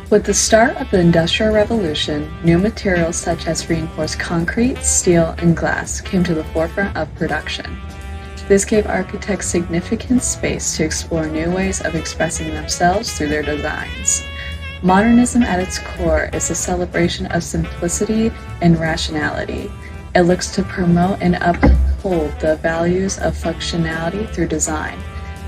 With the start of the Industrial Revolution, new materials such as reinforced concrete, steel, and glass came to the forefront of production. This gave architects significant space to explore new ways of expressing themselves through their designs. Modernism at its core is a celebration of simplicity and rationality. It looks to promote and uphold the values of functionality through design.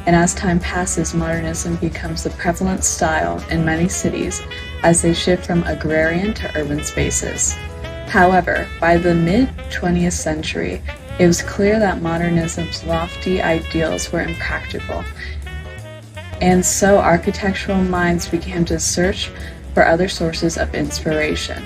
And as time passes, modernism becomes the prevalent style in many cities as they shift from agrarian to urban spaces. However, by the mid-20th century, it was clear that modernism's lofty ideals were impractical, and so architectural minds began to search for other sources of inspiration.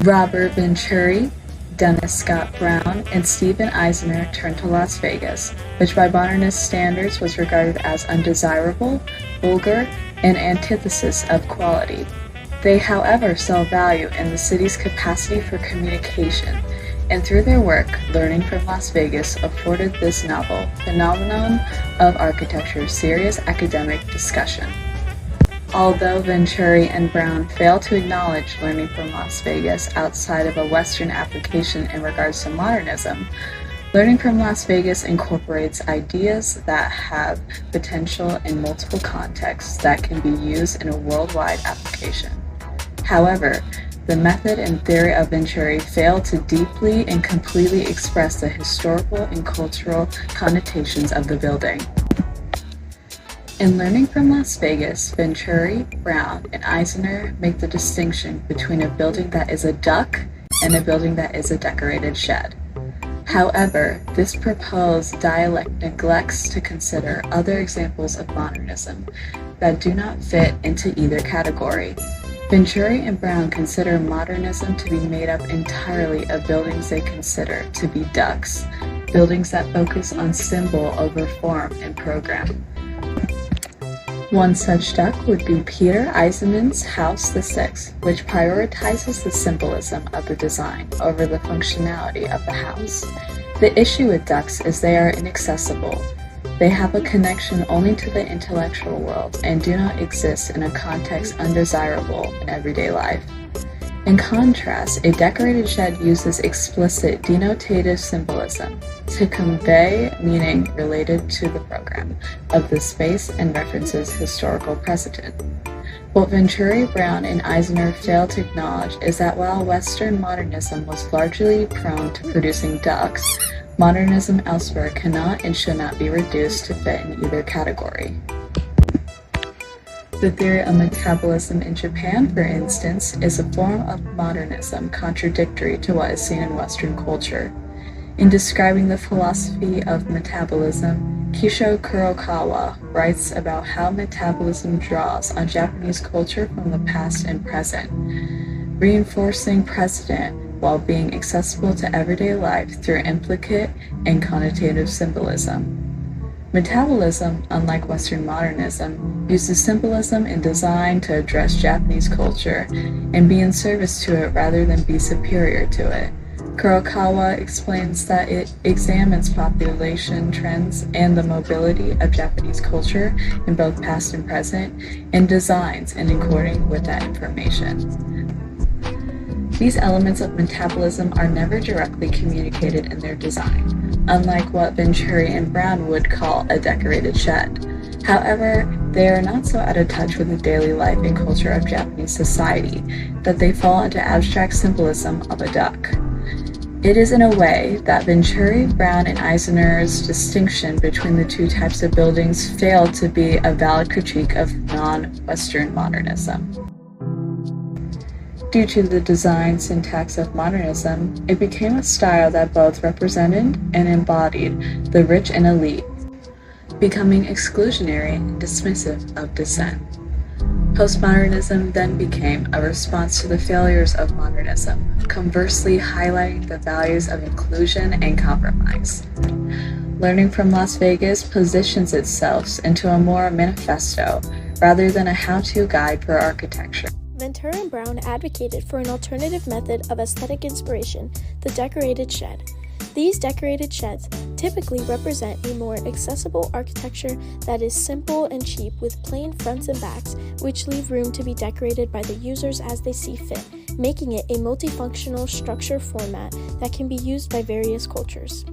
Robert Venturi, Dennis Scott Brown, and Stephen Eisner turned to Las Vegas, which by modernist standards was regarded as undesirable, vulgar, and antithesis of quality. They, however, saw value in the city's capacity for communication, and through their work, Learning from Las Vegas afforded this novel phenomenon of architecture serious academic discussion. Although Venturi and Brown failed to acknowledge Learning from Las Vegas outside of a Western application in regards to modernism, Learning from Las Vegas incorporates ideas that have potential in multiple contexts that can be used in a worldwide application. However, the method and theory of Venturi failed to deeply and completely express the historical and cultural connotations of the building. In Learning from Las Vegas, Venturi, Brown, and Eisner make the distinction between a building that is a duck and a building that is a decorated shed. However, this proposed dialect neglects to consider other examples of modernism that do not fit into either category. Venturi and Brown consider modernism to be made up entirely of buildings they consider to be ducks, buildings that focus on symbol over form and program. One such duck would be Peter Eisenman's House the Sixth, which prioritizes the symbolism of the design over the functionality of the house. The issue with ducks is they are inaccessible. They have a connection only to the intellectual world and do not exist in a context undesirable in everyday life. In contrast, a decorated shed uses explicit denotative symbolism to convey meaning related to the program of the space and references historical precedent. What Venturi, Brown, and Eisner fail to acknowledge is that while Western modernism was largely prone to producing ducks, modernism elsewhere cannot and should not be reduced to fit in either category. The theory of metabolism in Japan, for instance, is a form of modernism contradictory to what is seen in Western culture. In describing the philosophy of metabolism, Kisho Kurokawa writes about how metabolism draws on Japanese culture from the past and present, reinforcing precedent while being accessible to everyday life through implicate and connotative symbolism. Metabolism, unlike Western modernism, uses symbolism in design to address Japanese culture and be in service to it rather than be superior to it. Kurokawa explains that it examines population trends and the mobility of Japanese culture in both past and present, and designs in according with that information. These elements of metabolism are never directly communicated in their design, unlike what Venturi and Brown would call a decorated shed. However, they are not so out of touch with the daily life and culture of Japanese society that they fall into abstract symbolism of a duck. It is in a way that Venturi, Brown, and Eisner's distinction between the two types of buildings failed to be a valid critique of non-Western modernism. Due to the design syntax of modernism, it became a style that both represented and embodied the rich and elite, becoming exclusionary and dismissive of dissent. Postmodernism then became a response to the failures of modernism, conversely highlighting the values of inclusion and compromise. Learning from Las Vegas positions itself into a more manifesto rather than a how-to guide for architecture. Venturi and Brown advocated for an alternative method of aesthetic inspiration, the decorated shed. These decorated sheds typically represent a more accessible architecture that is simple and cheap with plain fronts and backs, which leave room to be decorated by the users as they see fit, making it a multifunctional structure format that can be used by various cultures.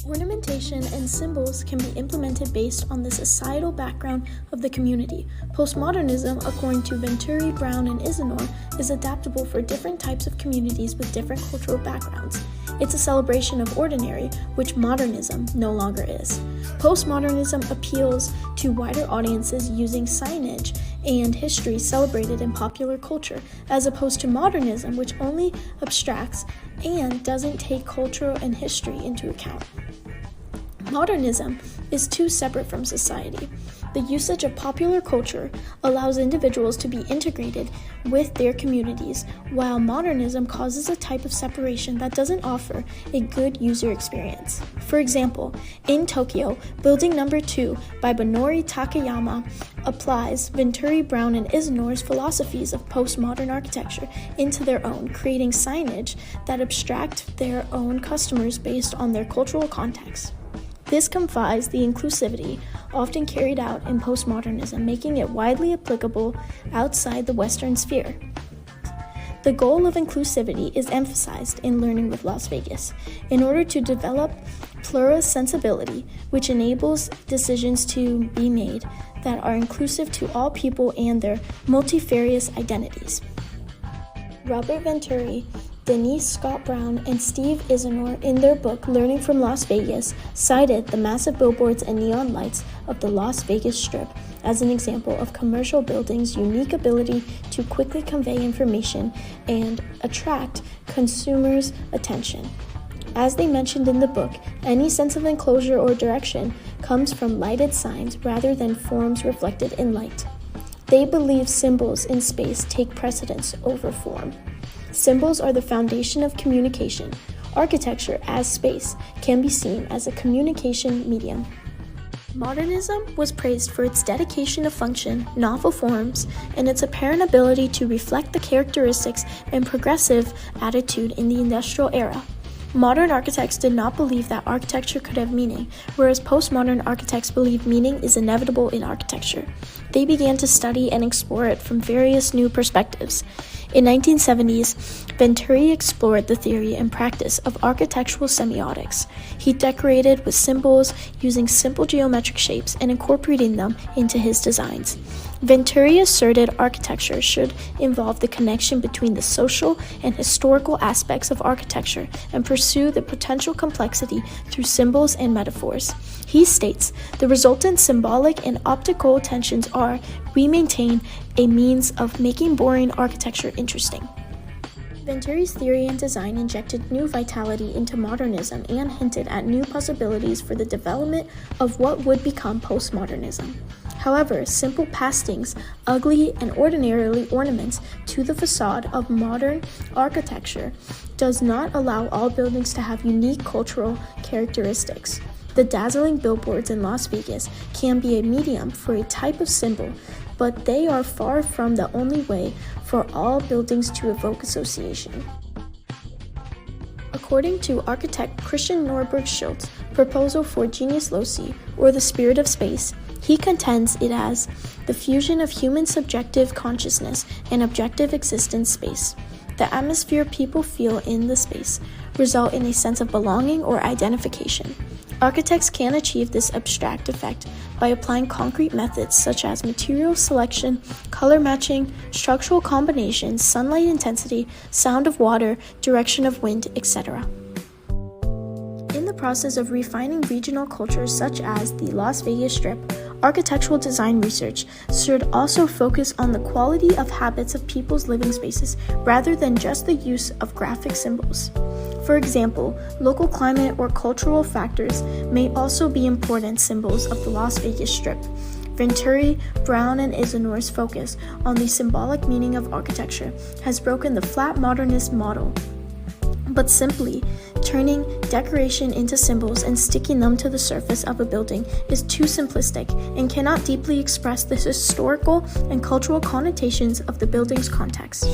Ornamentation and symbols can be implemented based on the societal background of the community. Postmodernism, according to Venturi, Brown, and Isidore, is adaptable for different types of communities with different cultural backgrounds. It's a celebration of ordinary, which modernism no longer is. Postmodernism appeals to wider audiences using signage and history celebrated in popular culture, as opposed to modernism, which only abstracts and doesn't take culture and history into account. Modernism is too separate from society. The usage of popular culture allows individuals to be integrated with their communities, while modernism causes a type of separation that doesn't offer a good user experience. For example, in Tokyo, Building No. 2 by Bonori Takayama applies Venturi, Brown, and Isidore's philosophies of postmodern architecture into their own, creating signage that abstract their own customers based on their cultural context. This confides the inclusivity often carried out in postmodernism, making it widely applicable outside the Western sphere. The goal of inclusivity is emphasized in Learning with Las Vegas in order to develop pluralist sensibility, which enables decisions to be made that are inclusive to all people and their multifarious identities. Robert Venturi, Denise Scott Brown, and Steve Isidore, in their book Learning from Las Vegas, cited the massive billboards and neon lights of the Las Vegas Strip as an example of commercial buildings' unique ability to quickly convey information and attract consumers' attention. As they mentioned in the book, any sense of enclosure or direction comes from lighted signs rather than forms reflected in light. They believe symbols in space take precedence over form. Symbols are the foundation of communication. Architecture, as space, can be seen as a communication medium. Modernism was praised for its dedication to function, novel forms, and its apparent ability to reflect the characteristics and progressive attitude in the industrial era. Modern architects did not believe that architecture could have meaning, whereas postmodern architects believe meaning is inevitable in architecture. They began to study and explore it from various new perspectives. In 1970s, Venturi explored the theory and practice of architectural semiotics. He decorated with symbols using simple geometric shapes and incorporating them into his designs. Venturi asserted architecture should involve the connection between the social and historical aspects of architecture and pursue the potential complexity through symbols and metaphors. He states, the resultant symbolic and optical tensions are, we maintain, a means of making boring architecture interesting. Venturi's theory and design injected new vitality into modernism and hinted at new possibilities for the development of what would become postmodernism. However, simple pastings, ugly and ordinarily ornaments to the facade of modern architecture does not allow all buildings to have unique cultural characteristics. The dazzling billboards in Las Vegas can be a medium for a type of symbol, but they are far from the only way for all buildings to evoke association. According to architect Christian Norberg Schultz's proposal for Genius Loci, or the spirit of space, he contends it as the fusion of human subjective consciousness and objective existence space. The atmosphere people feel in the space result in a sense of belonging or identification. Architects can achieve this abstract effect by applying concrete methods such as material selection, color matching, structural combinations, sunlight intensity, sound of water, direction of wind, etc. In the process of refining regional cultures such as the Las Vegas Strip, architectural design research should also focus on the quality of habits of people's living spaces rather than just the use of graphic symbols. For example, local climate or cultural factors may also be important symbols of the Las Vegas Strip. Venturi, Brown, and Isidore's focus on the symbolic meaning of architecture has broken the flat modernist model. But simply turning decoration into symbols and sticking them to the surface of a building is too simplistic and cannot deeply express the historical and cultural connotations of the building's context.